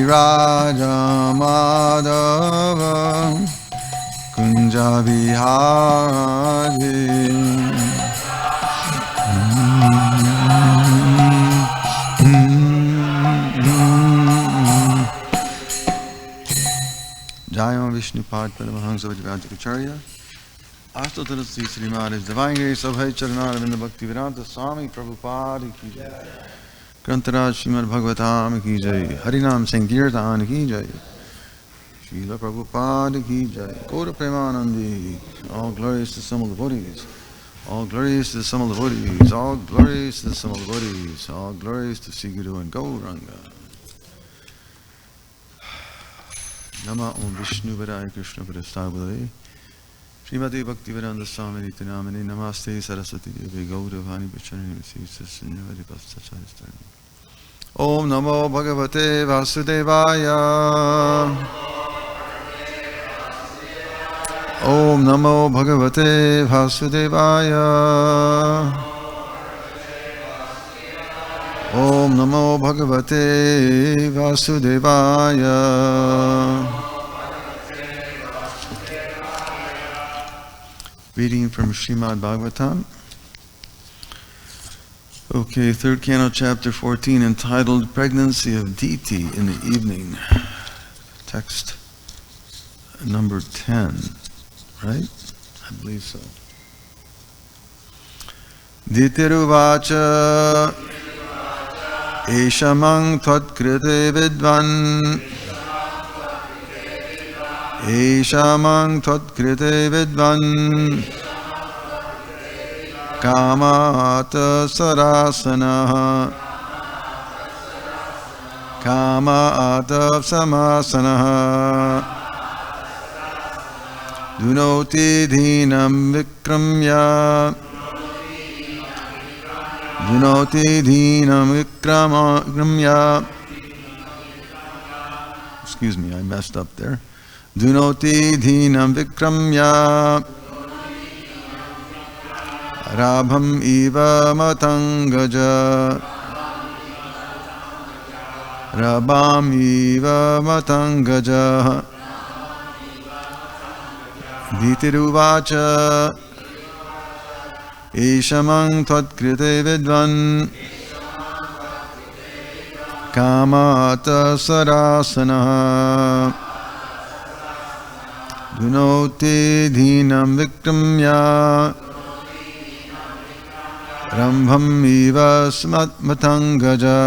Raja Madhava Kunja Vihari Jayam Vishnu Pad Paramahansa Vajracharya Ashtottara Sri Maharaj Divine Grace of Hai Charanarinda Bhakti Vedanta Swami Prabhupada Ki Jai Grantaraj Srimad Bhagavatam Ki Jai Harinam Sankirtan Ki Jai Srila Prabhupada Ki Jai Gaura Premanandi All glories to some of the Bodhis All glories to the Samal Bodhis All glories to the Samal Bodhis All glories to Sri Guru and Gauranga Nama Om Vishnu Vadaya Krishna Padastabhale Srimati Bhakti Vedanta Swami Niti Namani Namaste Saraswati Devi Gauravani Bacharani Visisa Sinyavadi Pasachadistani Om Namo Bhagavate Vasudevaya Om Namo Bhagavate Vasudevaya Om Namo Bhagavate Vasudevaya Reading from Srimad Bhagavatam. Okay, third canto, chapter 14, entitled Pregnancy of Diti in the Evening. Text number 10, right? I believe so. Ditiruvacha Eshamang Tvatkrite Vidvan Eshamang Tvatkrite Vidvan Kamata Sarasana Kamata Samasana Dunoti Dhinam Vikramya Dunoti Dhinam Vikramya. Excuse me, I messed up there. Dunoti Dhinam Vikramya Rabham Iva Matangaja Rabham Iva Matangaja Ditiruvacha Eshamang Tvatkrite Vidvan Kamata Sarasana Dunoti Dhinam Vikramya Rambham Iva Matangaja.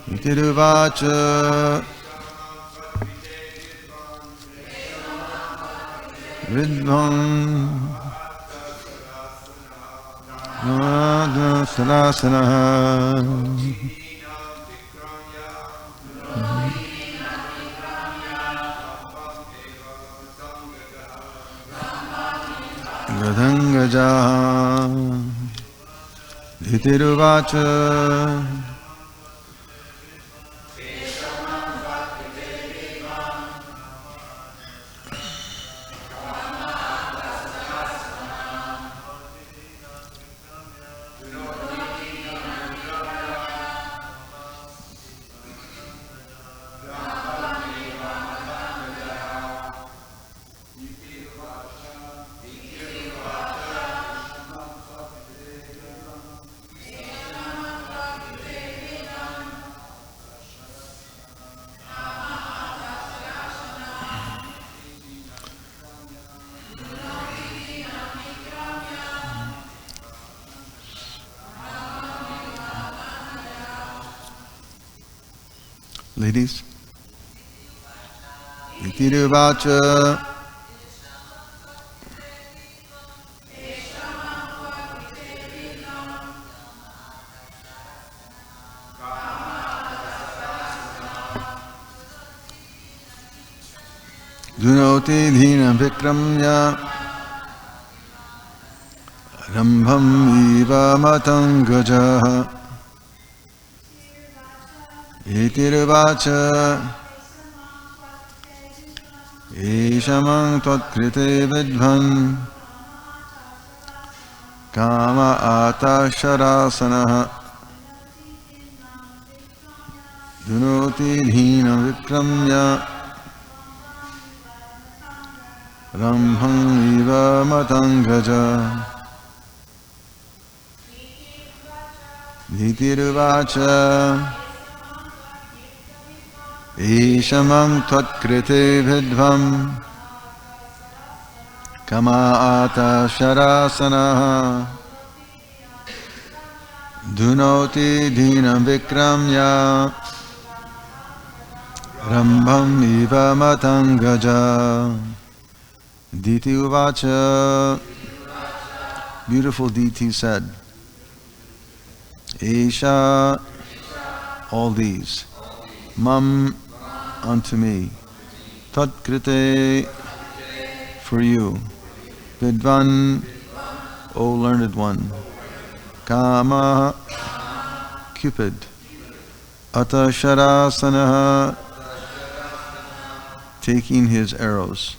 Itiruvacha Vidvam Nada Sarasana Gadhangaja Dhitiruvacha Ladies, Itiruvacha Dunoti Dhina Vikramya Rambham Iva Matangaja Itiruvacha Eshamang Tvatkrite Vidvan Kama ata sharasana dunoti dhina vikramya Ramham iva matangaja Dhitiruvacha Ishamam tvatkrite vidvam Kama ata sharasana Dunoti dhinam vikramya Rambham iva matangaja Diti uvacha Beautiful Diti said Isha all these Mam unto me Tat krite for you Vidvan O learned one Kama Cupid Ata Sharasana taking his arrows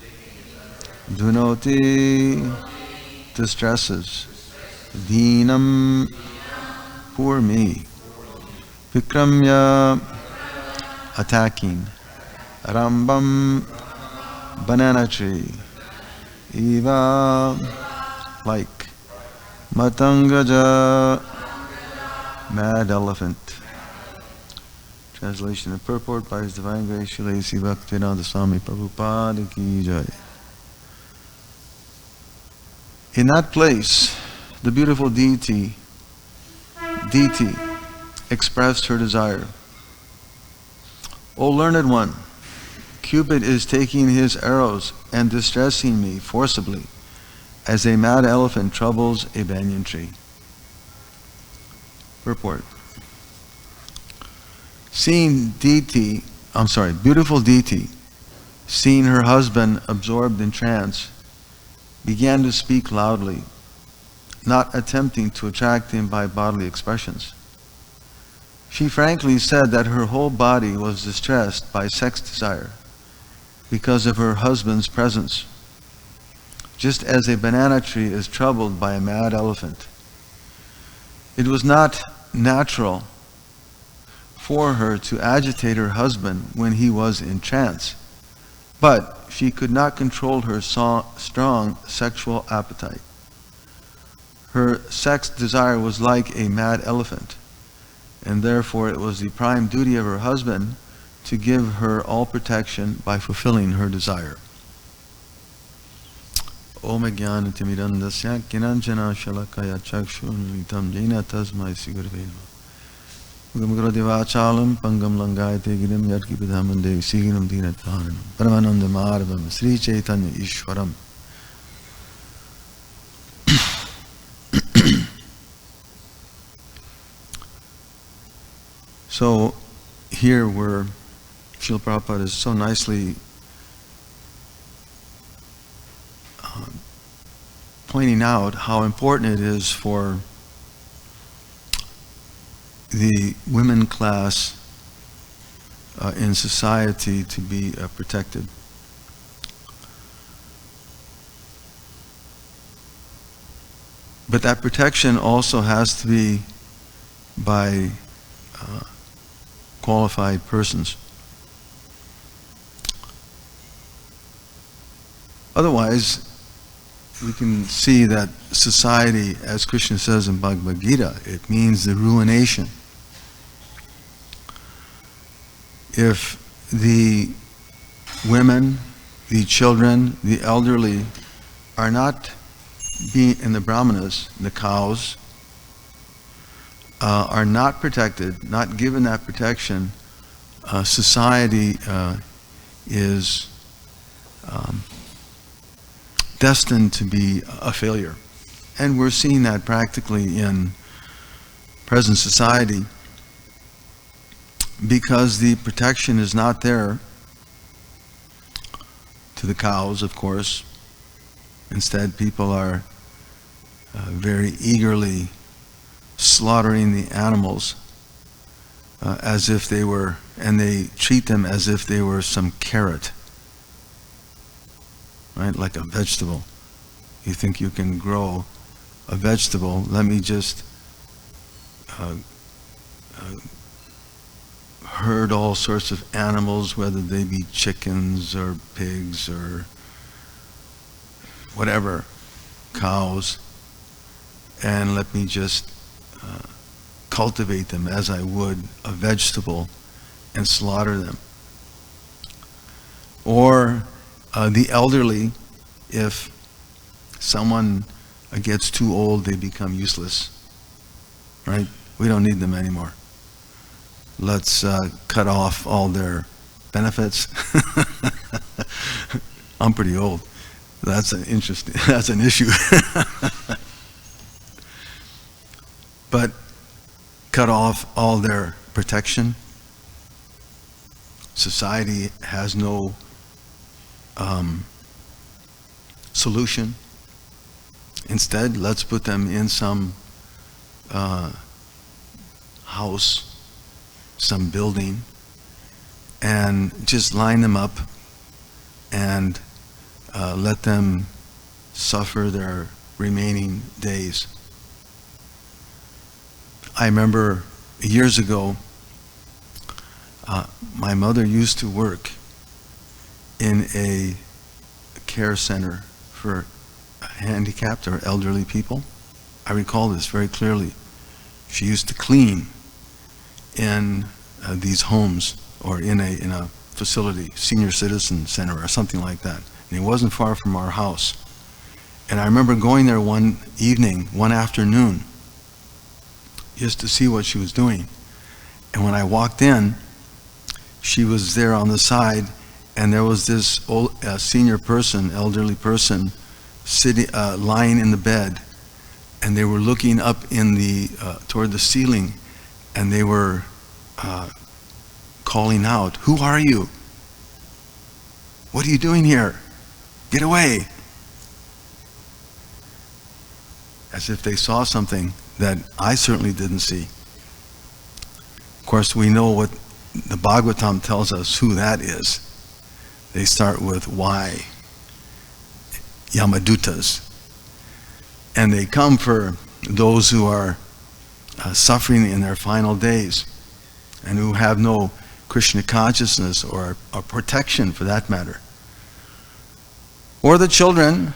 Dunoti distresses Dhinam poor me Vikramya attacking Rambam banana tree Eva like Matangaja mad elephant. Translation and purport by His Divine Grace Srila A.C. Bhaktivedanta Swami Prabhupada Ki Jai. In that place, the beautiful deity expressed her desire. O learned one, Cupid is taking his arrows and distressing me forcibly, as a mad elephant troubles a banyan tree. Purport. Beautiful deity, seeing her husband absorbed in trance, began to speak loudly, not attempting to attract him by bodily expressions. She frankly said that her whole body was distressed by sex desire because of her husband's presence, just as a banana tree is troubled by a mad elephant. It was not natural for her to agitate her husband when he was in trance, but she could not control her strong sexual appetite. Her sex desire was like a mad elephant, and therefore it was the prime duty of her husband to give her all protection by fulfilling her desire. Om Jnana Timirandasya Kinanjana Shalakaya Chakshunlitam Jena Tasmai Sigurve Gamagradivachalam Pangam Langayate Girim Yatki Pidhamande Siginam Dinatahanam Paramananda Marvam Sri Chaitanya Ishwaram. So here where Srila Prabhupada is so nicely pointing out how important it is for the women class in society to be protected. But that protection also has to be by qualified persons. Otherwise, we can see that society, as Krishna says in Bhagavad Gita, it means the ruination. If the women, the children, the elderly are not being, and the brahmanas, the cows, are not protected, not given that protection, society is destined to be a failure. And we're seeing that practically in present society because the protection is not there to the cows, of course. Instead, people are very eagerly slaughtering the animals as if they were, and they treat them as if they were some carrot. Right, like a vegetable. You think you can grow a vegetable, let me just herd all sorts of animals, whether they be chickens or pigs or whatever, cows, and let me just cultivate them as I would a vegetable and slaughter them. Or the elderly, if someone gets too old, they become useless, right? We don't need them anymore. Let's cut off all their benefits. I'm pretty old. That's an issue. But cut off all their protection. Society has no solution. Instead, let's put them in some house, some building, and just line them up and let them suffer their remaining days. I remember years ago, my mother used to work in a care center for handicapped or elderly people. I recall this very clearly. She used to clean in these homes or in a facility, senior citizen center or something like that. And it wasn't far from our house. And I remember going there one evening, one afternoon, just to see what she was doing. And when I walked in, she was there on the side, and there was this old, senior person, elderly person, sitting, lying in the bed, and they were looking up in the toward the ceiling, and they were calling out, "Who are you? What are you doing here? Get away!" As if they saw something that I certainly didn't see. Of course, we know what the Bhagavatam tells us who that is. They start with Y, Yamadutas. And they come for those who are suffering in their final days and who have no Krishna consciousness or protection for that matter. Or the children.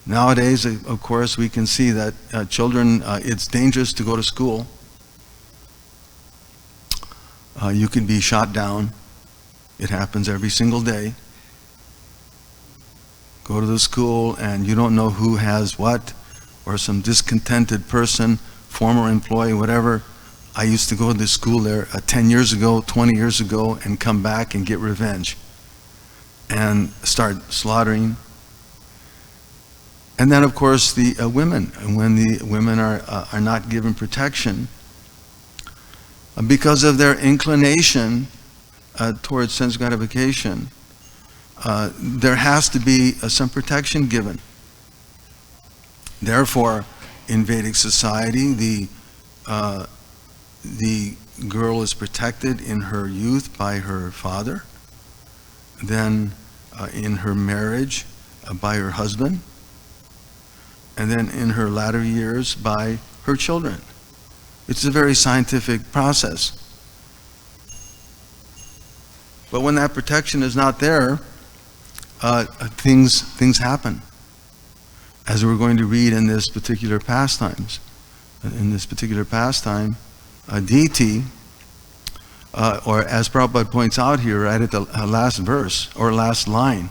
Nowadays, of course, we can see that children, it's dangerous to go to school. You can be shot down. It happens every single day. Go to the school and you don't know who has what, or some discontented person, former employee, whatever. I used to go to school there 10 years ago, 20 years ago, and come back and get revenge and start slaughtering. And then, of course, the women. And when the women are not given protection, because of their inclination towards sense gratification, there has to be some protection given. Therefore, in Vedic society, the girl is protected in her youth by her father, then in her marriage by her husband, and then in her latter years by her children. It's a very scientific process. But when that protection is not there, things happen. As we're going to read in this particular pastime, deity, or as Prabhupada points out here, right at the last verse, or last line,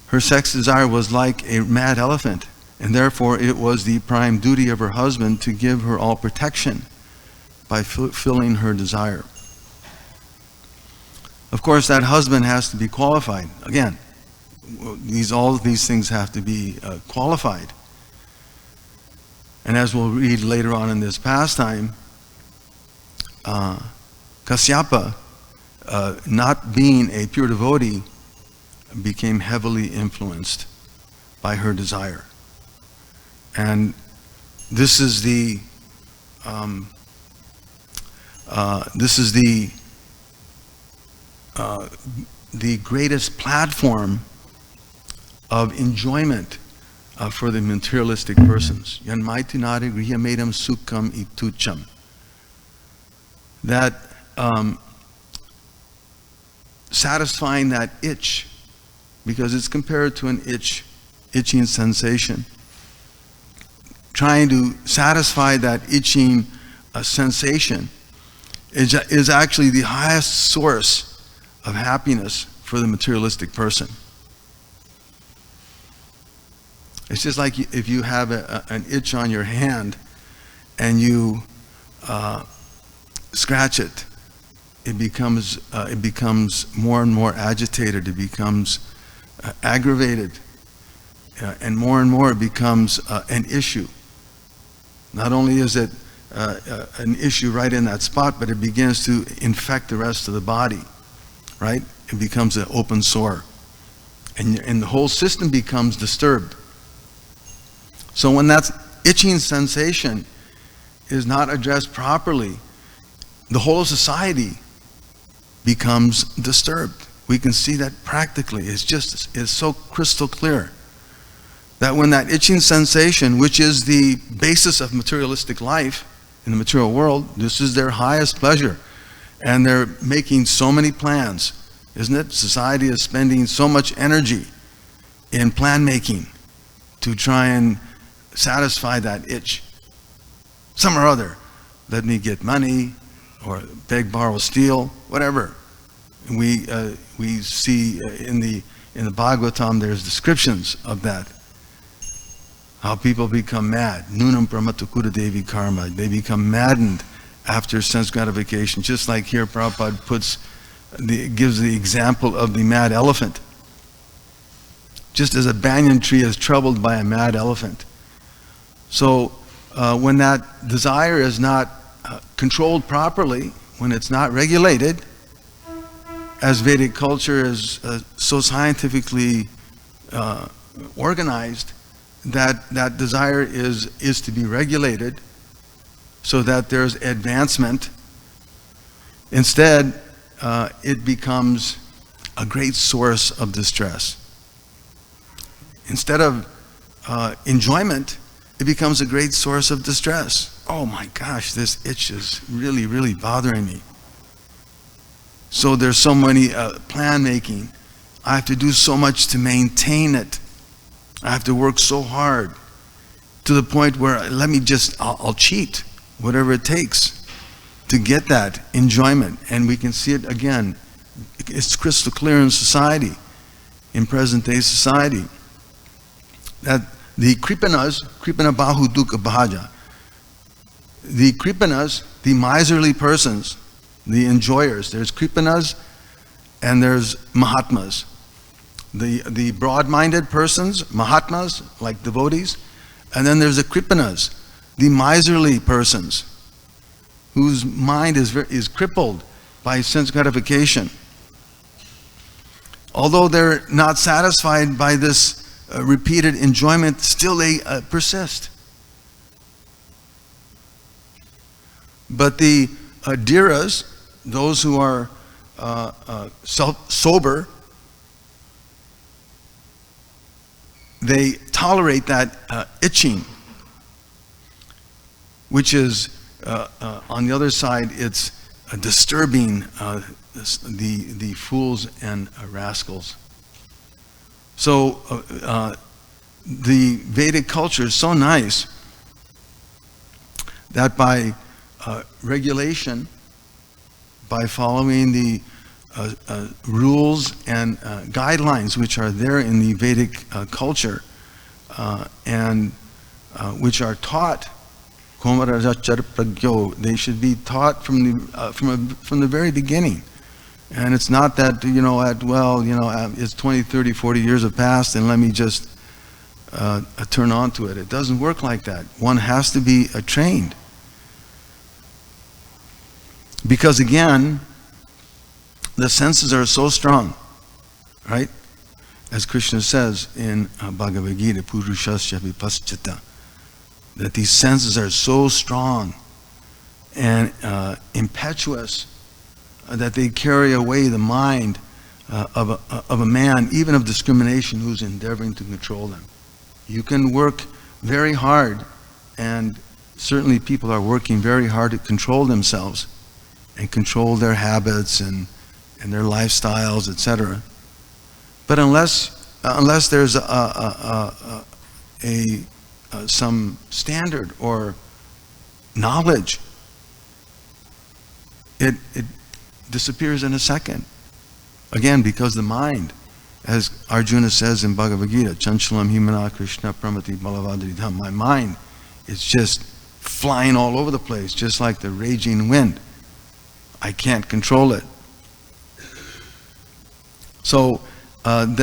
her sex desire was like a mad elephant, and therefore it was the prime duty of her husband to give her all protection by fulfilling her desire. Of course, that husband has to be qualified. Again, all of these things have to be qualified. And as we'll read later on in this pastime, Kasyapa, not being a pure devotee, became heavily influenced by her desire. And this is the greatest platform of enjoyment for the materialistic persons. Yanmaitinari grihyamadam sukham itucham. That satisfying that itch, because it's compared to an itching sensation. Trying to satisfy that itching sensation is actually the highest source of happiness for the materialistic person. It's just like if you have an itch on your hand and you scratch it, it becomes more and more agitated. It becomes aggravated, and more it becomes an issue. Not only is it an issue right in that spot, but it begins to infect the rest of the body, right? It becomes an open sore, and the whole system becomes disturbed. So when that itching sensation is not addressed properly, the whole of society becomes disturbed. We can see that practically. It's so crystal clear that when that itching sensation, which is the basis of materialistic life in the material world, this is their highest pleasure, and they're making so many plans, isn't it? Society is spending so much energy in plan making to try and satisfy that itch. Some or other. Let me get money, or beg, borrow, steal, whatever. We see in the Bhagavatam there's descriptions of that. How people become mad. Nunam pramatukura devi karma. They become maddened after sense gratification. Just like here Prabhupada gives the example of the mad elephant. Just as a banyan tree is troubled by a mad elephant. So when that desire is not controlled properly, when it's not regulated, as Vedic culture is so scientifically organized, that desire is to be regulated so that there's advancement. Instead, it becomes a great source of distress. Instead of enjoyment, it becomes a great source of distress. Oh my gosh, this itch is really, really bothering me. So there's so many plan making. I have to do so much to maintain it. I have to work so hard to the point where I'll cheat, whatever it takes to get that enjoyment. And we can see it again. It's crystal clear in society, in present day society, that the kripanas, kripana bahu dukkha bhaja, the kripanas, the miserly persons, the enjoyers, there's kripanas and there's mahatmas. The broad-minded persons, mahatmas, like devotees, and then there's the kripanas, the miserly persons, whose mind is crippled by sense gratification. Although they're not satisfied by this repeated enjoyment, still they persist. But the dhiras, those who are sober, they tolerate that itching, which is, on the other side, it's disturbing the fools and rascals. So the Vedic culture is so nice that by regulation, by following the rules and guidelines which are there in the Vedic culture and which are taught, they should be taught from the very beginning. And it's not that, it's 20, 30, 40 years have passed and let me just turn on to it. It doesn't work like that. One has to be trained. Because again, the senses are so strong, right? As Krishna says in Bhagavad Gita, Purushasya Vipaschita, that these senses are so strong and impetuous that they carry away the mind of a man, even of discrimination, who's endeavoring to control them. You can work very hard, and certainly people are working very hard to control themselves and control their habits and their lifestyles, etc. But unless there's some standard or knowledge, it disappears in a second. Again, because the mind, as Arjuna says in Bhagavad Gita, Chanchalam Himana Krishna Pramati Balavadridham, my mind is just flying all over the place, just like the raging wind. I can't control it. So and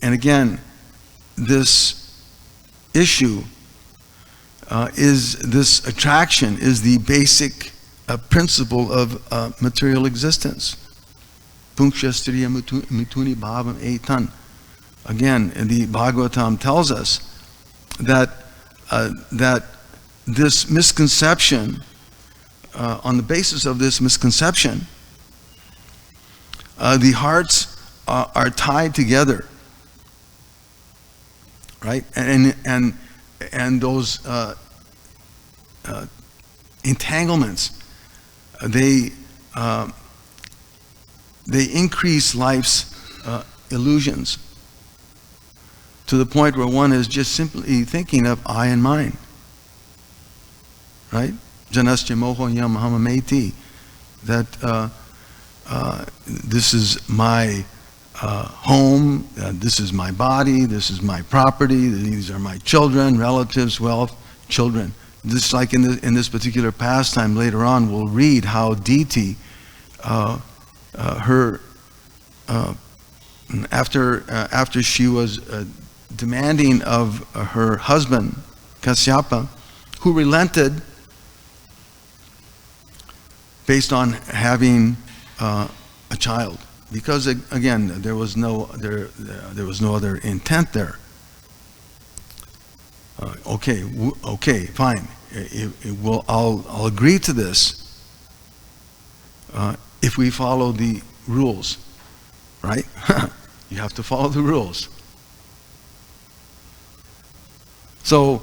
again, this issue this attraction is the basic principle of material existence. Punkshastriya mituni bhavam etan. Again, the Bhagavatam tells us that this misconception, on the basis of this misconception, the hearts are tied together, right? And those entanglements, they increase life's illusions to the point where one is just simply thinking of I and mine, right? Janasya moho yam hamameti, that this is my home, this is my body, this is my property, these are my children, relatives, wealth, children. This, like in this particular pastime later on, we'll read how Diti, after she was demanding of her husband Kasyapa, who relented based on having a child, because again there was no other intent there. Okay, fine. I'll agree to this if we follow the rules, right? You have to follow the rules. So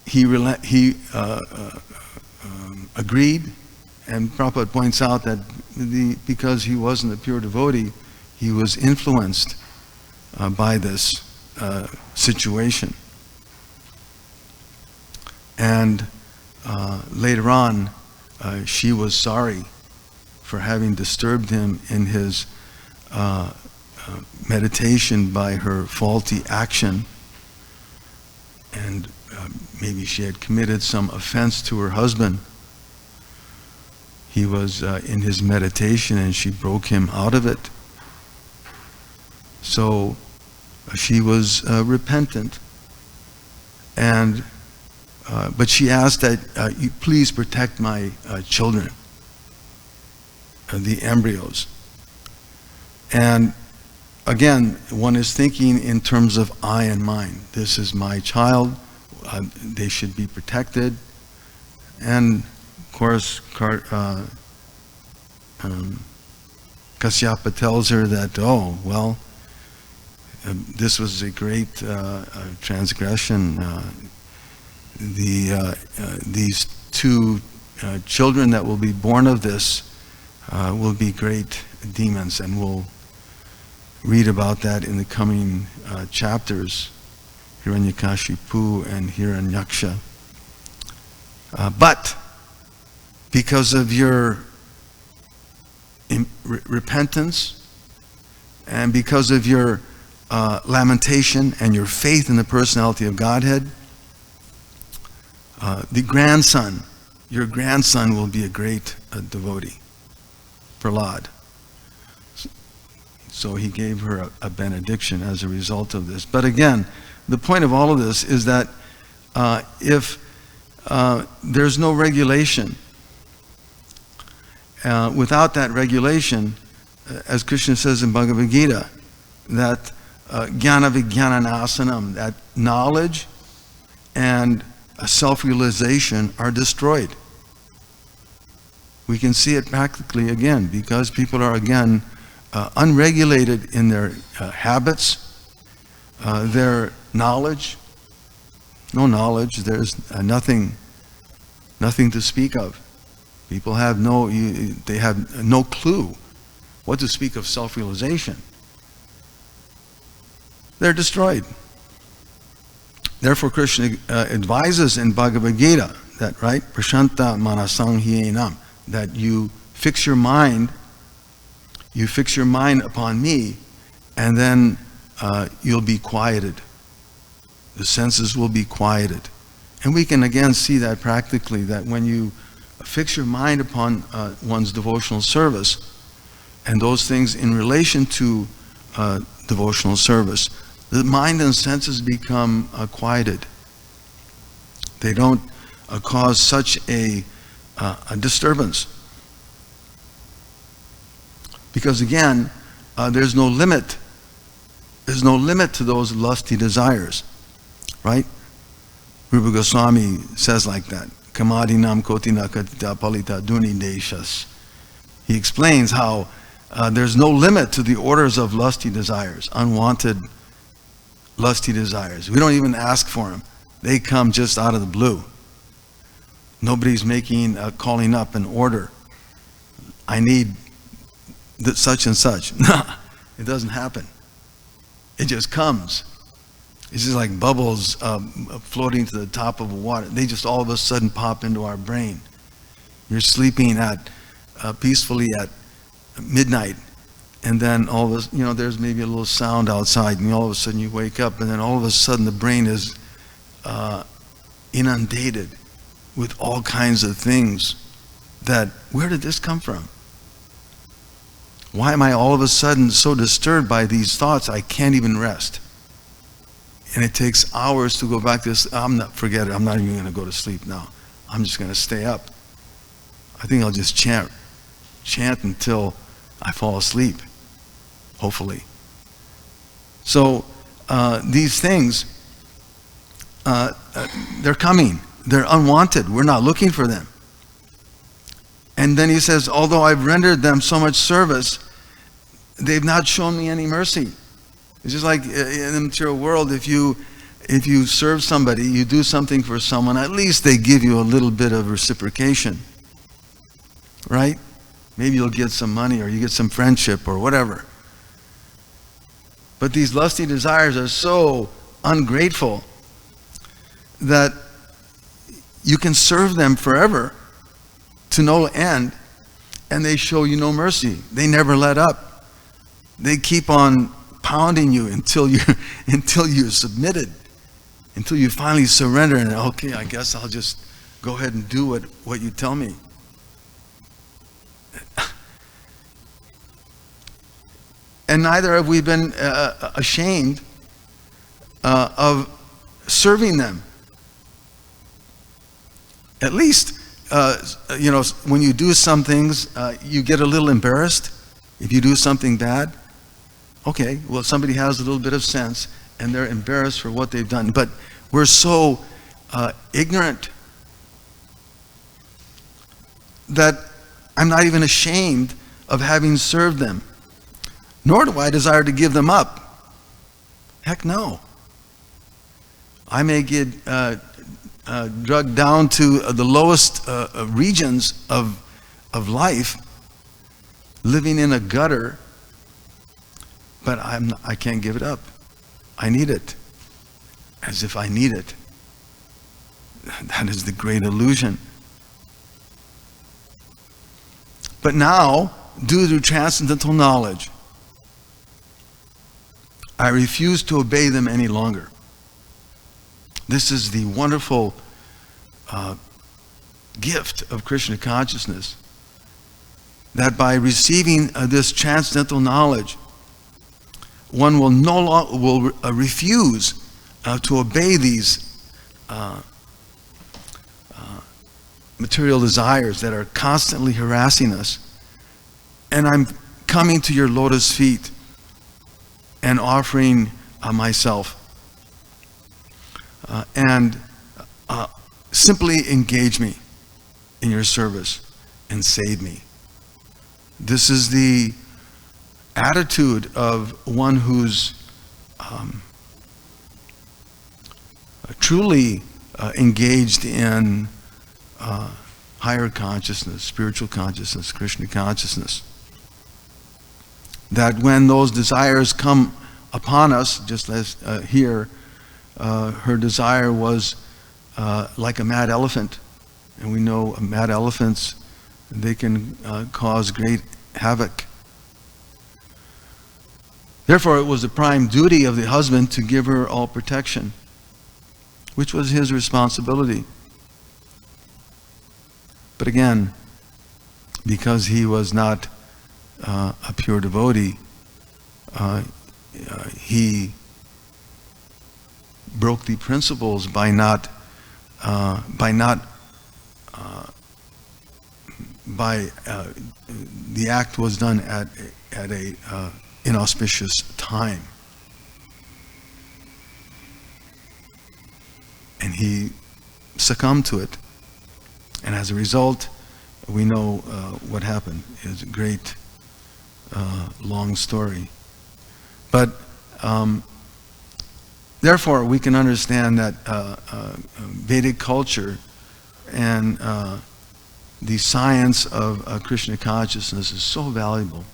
he agreed, and Prabhupada points out that because he wasn't a pure devotee, he was influenced by this situation. And later on, she was sorry for having disturbed him in his meditation by her faulty action, and maybe she had committed some offense to her husband. He was in his meditation and she broke him out of it. So she was repentant, and but she asked that you please protect my children, the embryos. And again, one is thinking in terms of I and mine. This is my child. They should be protected. And of course, Kasyapa tells her that, oh, well, this was a great transgression. These two children that will be born of this will be great demons, and we'll read about that in the coming chapters, Hiranyakashipu and Hiranyaksha. But because of your repentance and because of your lamentation and your faith in the personality of Godhead, your grandson will be a great devotee, Prahlad. So he gave her a benediction as a result of this. But again, the point of all of this is that if there's no regulation, without that regulation, as Krishna says in Bhagavad Gita, that jnana vijnananasanam, that knowledge and self-realization are destroyed. We can see it practically again, because people are again unregulated in their habits, their knowledge. No knowledge. There's nothing to speak of. People have they have no clue what to speak of self-realization. They're destroyed. Therefore, Krishna advises in Bhagavad Gita that, right, prashanta manasang hyenam, that you fix your mind upon me, and then you'll be quieted. The senses will be quieted. And we can again see that practically, that when you fix your mind upon one's devotional service, and those things in relation to devotional service, the mind and senses become quieted. They don't cause such a disturbance. Because again, there's no limit. There's no limit to those lusty desires, right? Rupa Goswami says like that. Kamadinam kotina katita palita duni deshas. He explains how there's no limit to the orders of lusty desires, unwanted lusty desires. We don't even ask for them. They come just out of the blue. Nobody's calling up an order. I need such and such. No, it doesn't happen. It just comes. It's just like bubbles floating to the top of water. They just all of a sudden pop into our brain. You're sleeping peacefully at midnight, and then all of a, there's maybe a little sound outside, and all of a sudden you wake up, and then all of a sudden the brain is inundated with all kinds of things that, where did this come from? Why am I all of a sudden so disturbed by these thoughts I can't even rest? And it takes hours to go back to this. Forget it, I'm not even going to go to sleep now. I'm just going to stay up. I think I'll just chant until I fall asleep, hopefully. So these things, they're coming. They're unwanted. We're not looking for them. And then he says, although I've rendered them so much service, they've not shown me any mercy. It's just like in the material world, if you serve somebody, you do something for someone, at least they give you a little bit of reciprocation, right? Maybe you'll get some money, or you get some friendship, or whatever. But these lusty desires are so ungrateful that you can serve them forever to no end, and they show you no mercy. They never let up. They keep on pounding you until you're submitted, until you finally surrender and, okay, I guess I'll just go ahead and do what you tell me. And neither have we been ashamed of serving them. At least, when you do some things, you get a little embarrassed. If you do something bad, okay, well, somebody has a little bit of sense, and they're embarrassed for what they've done. But we're so ignorant that I'm not even ashamed of having served them. Nor do I desire to give them up. Heck no. I may get drugged down to the lowest regions of life, living in a gutter, but I can't give it up. I need it. As if I need it. That is the great illusion. But now, due to transcendental knowledge, I refuse to obey them any longer. This is the wonderful gift of Krishna consciousness, that by receiving this transcendental knowledge, one will no longer refuse to obey these material desires that are constantly harassing us. And I'm coming to your lotus feet and offering myself. And simply engage me in your service and save me. This is the attitude of one who's truly engaged in higher consciousness, spiritual consciousness, Krishna consciousness. That when those desires come upon us, just as here, her desire was like a mad elephant. And we know mad elephants, they can cause great havoc. Therefore, it was the prime duty of the husband to give her all protection, which was his responsibility. But again, because he was not a pure devotee, he broke the principles by the act was done at a inauspicious time, and he succumbed to it, and as a result, we know what happened. It's a great long story, but therefore we can understand that Vedic culture and the science of Krishna consciousness is so valuable,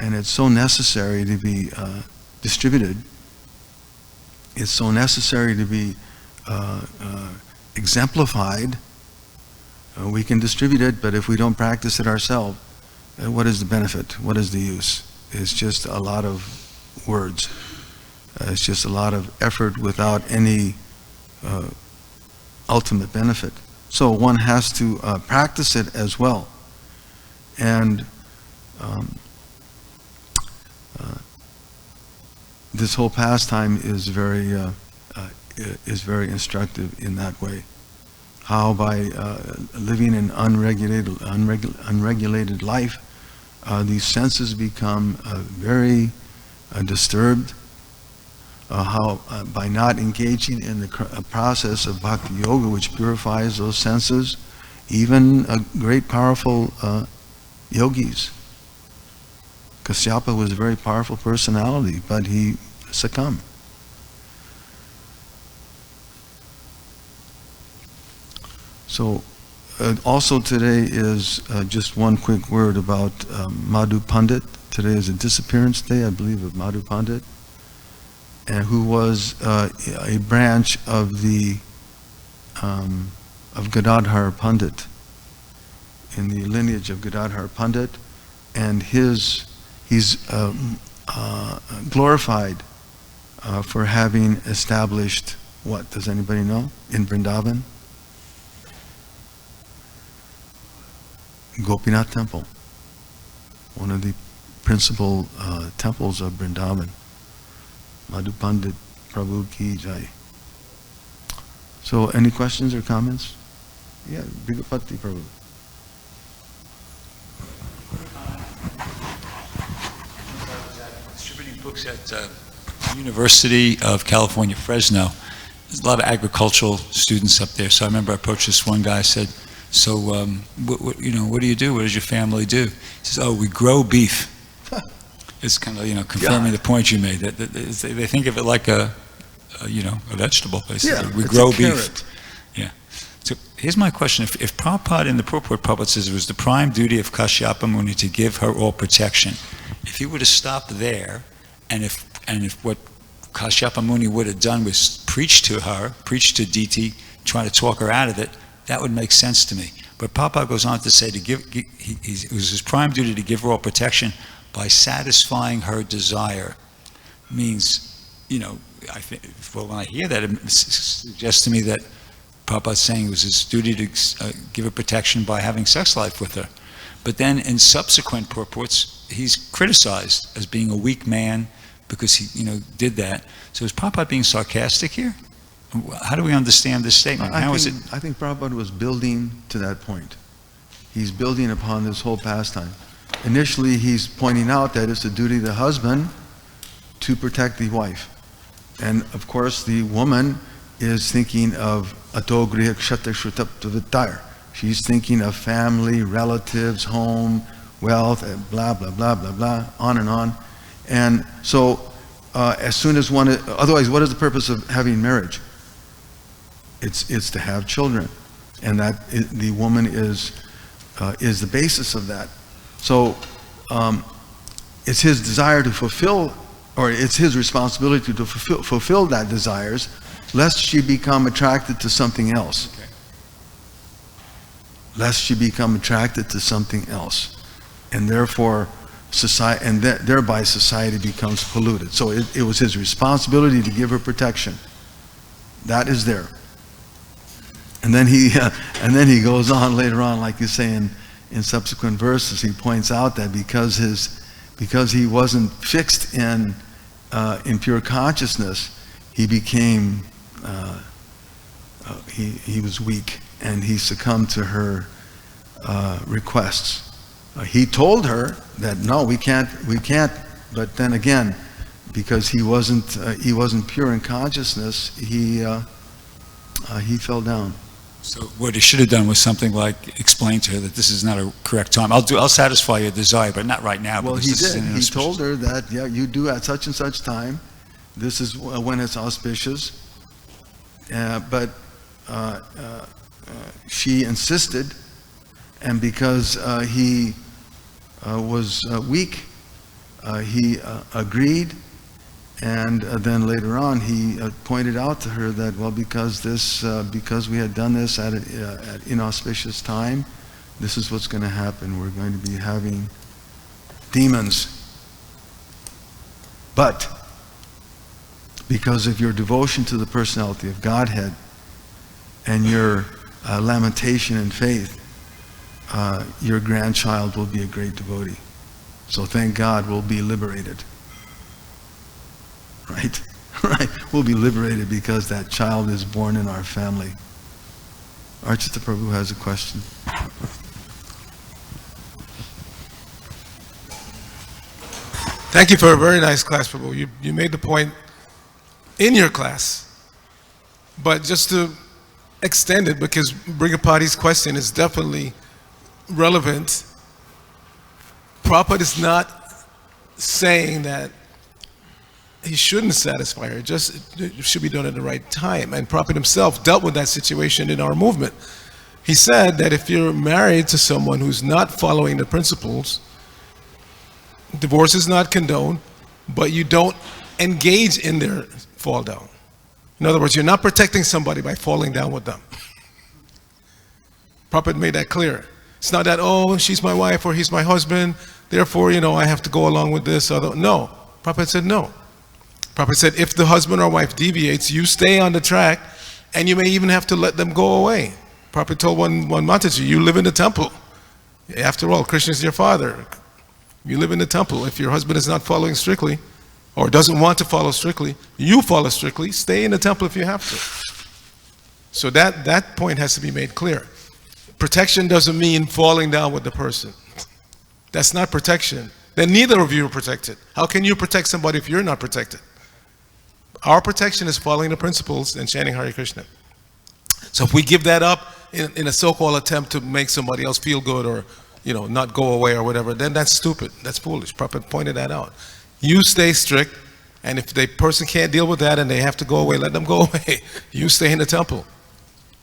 and it's so necessary to be distributed. It's so necessary to be exemplified. We can distribute it, but if we don't practice it ourselves, what is the benefit? What is the use? It's just a lot of words. It's just a lot of effort without any ultimate benefit. So one has to practice it as well. And this whole pastime is very instructive in that way. How by living an unregulated life, these senses become very disturbed. How by not engaging in the process of bhakti yoga, which purifies those senses, even great powerful yogis. Kasyapa was a very powerful personality, but he succumbed. So also today is just one quick word about Madhu Pandit. Today is a disappearance day, I believe, of Madhu Pandit, and who was a branch of the of Gadadhar Pandit, in the lineage of Gadadhar Pandit, and he's glorified for having established, what does anybody know, in Vrindavan? Gopinath Temple, one of the principal temples of Vrindavan. Madhu Pandit Prabhu ki jai. So, any questions or comments? Yeah, Bigapati Prabhu. Distributing books at University of California, Fresno. There's a lot of agricultural students up there. So I remember I approached this one guy. I said, "So, what do you do? What does your family do?" He says, "Oh, we grow beef." It's kind of confirming the point you made, that they think of it like a vegetable, basically. Yeah, we grow beef. Yeah. So here's my question: If Prabhupada in the purport, Prabhupada says it was the prime duty of Kashyapa Muni to give her all protection, if he would have stopped there, and if what Kashyapa Muni would have done was preach to Diti, try to talk her out of it, that would make sense to me. But Prabhupada goes on to say it was his prime duty to give her all protection by satisfying her desire. Means, I think, when I hear that, it suggests to me that Prabhupada's saying it was his duty to give her protection by having sex life with her. But then in subsequent purports, he's criticized as being a weak man because he, did that. So is Prabhupada being sarcastic here? How do we understand this statement? I think Prabhupada was building to that point. He's building upon this whole pastime. Initially, he's pointing out that it's the duty of the husband to protect the wife. And of course, the woman is thinking of ato griha kshatta shrutapta vittar. She's thinking of family, relatives, home, wealth, blah, blah, blah, blah, blah, on and on. And so as soon as one, otherwise what is the purpose of having marriage? It's to have children. And that the woman is the basis of that. So it's his desire to fulfill, or it's his responsibility to fulfill that desires, lest she become attracted to something else. Okay. Lest she become attracted to something else. And therefore, society, and thereby society becomes polluted. So it was his responsibility to give her protection. That is there. And then he goes on later on, like you say in subsequent verses, he points out that because he wasn't fixed in pure consciousness, he became he was weak, and he succumbed to her requests. He told her that no, we can't. But then again, because he wasn't pure in consciousness, he fell down. So what he should have done was something like explain to her that this is not a correct time. I'll satisfy your desire, but not right now. Well, he did. He told her that, yeah, you do at such and such time. This is when it's auspicious. But she insisted, and because he was weak, he agreed. And then later on, he pointed out to her that, well, because we had done this at inauspicious time, this is what's going to happen. We're going to be having demons. But because of your devotion to the personality of Godhead and your lamentation and faith, your grandchild will be a great devotee. So thank God we'll be liberated. Right? Right. We'll be liberated because that child is born in our family. Archita Prabhu has a question. Thank you for a very nice class, Prabhu. You made the point in your class. But just to extend it, because Brigapati's question is definitely relevant, Prabhupada is not saying that he shouldn't satisfy her, just it should be done at the right time. And Prabhupada himself dealt with that situation in our movement. He said that if you're married to someone who's not following the principles, divorce is not condoned, but you don't engage in their fall down. In other words, you're not protecting somebody by falling down with them. Prabhupada made that clear. It's not that, oh, she's my wife or he's my husband, therefore, I have to go along with this. No. Prabhupada said no. Prabhupada said if the husband or wife deviates, you stay on the track, and you may even have to let them go away. Prabhupada told one Mataji, you live in the temple. After all, Krishna is your father. You live in the temple. If your husband is not following strictly, or doesn't want to follow strictly, you follow strictly, stay in the temple if you have to. So that point has to be made clear. Protection doesn't mean falling down with the person. That's not protection. Then neither of you are protected. How can you protect somebody if you're not protected? Our protection is following the principles and chanting Hare Krishna. So if we give that up in a so-called attempt to make somebody else feel good or not go away or whatever, then that's stupid. That's foolish. Prabhupada pointed that out. You stay strict, and if the person can't deal with that and they have to go away, let them go away. You stay in the temple.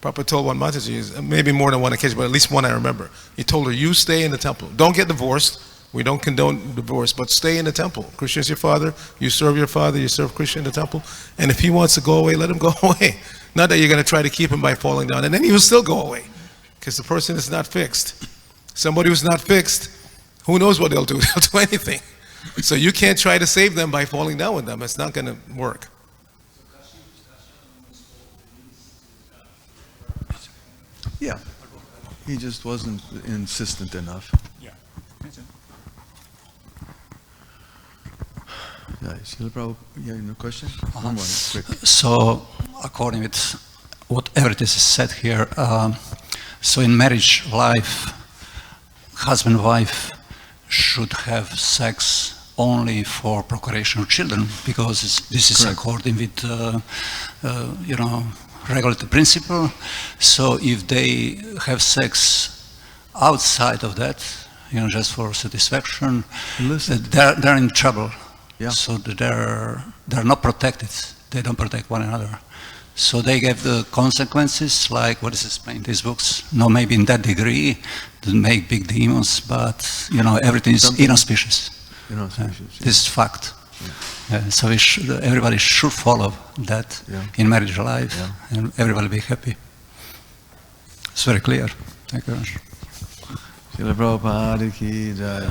Prabhupada told one Mataji, maybe more than one occasion, but at least one I remember. He told her, you stay in the temple. Don't get divorced. We don't condone divorce, but stay in the temple. Krishna is your father. You serve your father. You serve Krishna in the temple. And if he wants to go away, let him go away. Not that you're going to try to keep him by falling down. And then he will still go away because the person is not fixed. Somebody who's not fixed, who knows what they'll do? They'll do anything. So you can't try to save them by falling down with them. It's not going to work. Yeah. He just wasn't insistent enough. Yeah. Yeah, Srila Prabhupada, no question? One more, quick. So, according with what everything is said here, so in marriage life, husband and wife should have sex only for procreation of children, because this is Correct. according with, regulated principle. So if they have sex outside of that, just for satisfaction, Listen. they're in trouble. Yeah. So they're not protected. They don't protect one another. So they gave the consequences, like what is explained in these books. No, maybe in that degree, to make big demons, but everything is inauspicious. This is fact. So everybody should follow that in marriage life, and everybody be happy. It's very clear. Thank you very much. Srila Prabhupada ki jai.